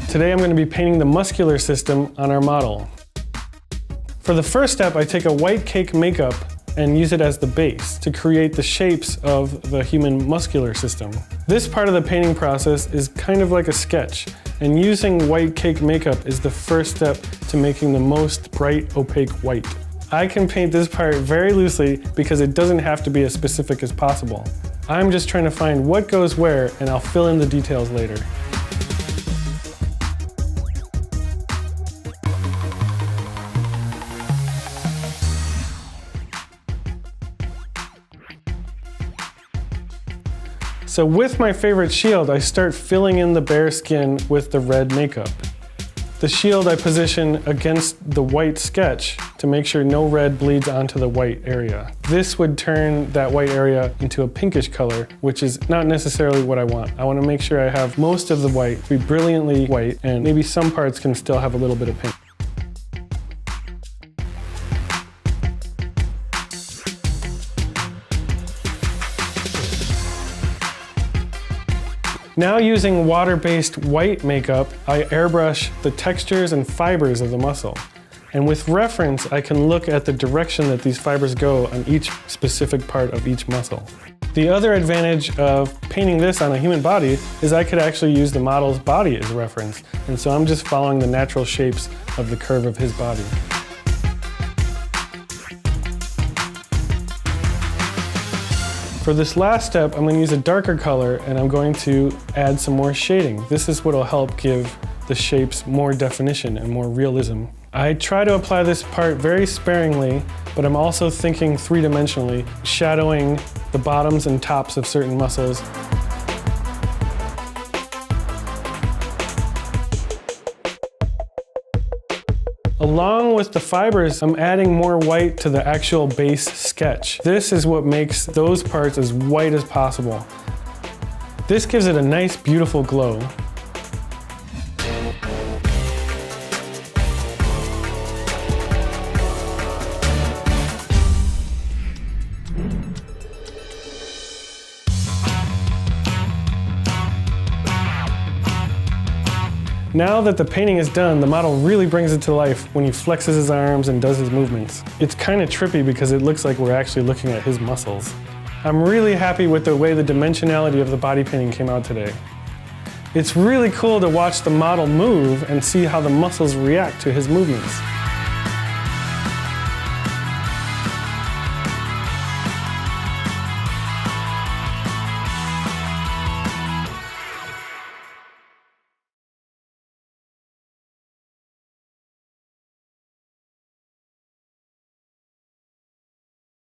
Today I'm going to be painting the muscular system on our model. For the first step, I take a white cake makeup and use it as the base to create the shapes of the human muscular system. This part of the painting process is kind of like a sketch, and using white cake makeup is the first step to making the most bright, opaque white. I can paint this part very loosely because it doesn't have to be as specific as possible. I'm just trying to find what goes where, and I'll fill in the details later. So with my favorite shield, I start filling in the bare skin with the red makeup. The shield I position against the white sketch to make sure no red bleeds onto the white area. This would turn that white area into a pinkish color, which is not necessarily what I want. I want to make sure I have most of the white be brilliantly white, and maybe some parts can still have a little bit of pink. Now using water-based white makeup, I airbrush the textures and fibers of the muscle. And with reference, I can look at the direction that these fibers go on each specific part of each muscle. The other advantage of painting this on a human body is I could actually use the model's body as reference. And so I'm just following the natural shapes of the curve of his body. For this last step, I'm going to use a darker color and I'm going to add some more shading. This is what will help give the shapes more definition and more realism. I try to apply this part very sparingly, but I'm also thinking three-dimensionally, shadowing the bottoms and tops of certain muscles. Along with the fibers, I'm adding more white to the actual base sketch. This is what makes those parts as white as possible. This gives it a nice, beautiful glow. Now that the painting is done, the model really brings it to life when he flexes his arms and does his movements. It's kind of trippy because it looks like we're actually looking at his muscles. I'm really happy with the way the dimensionality of the body painting came out today. It's really cool to watch the model move and see how the muscles react to his movements.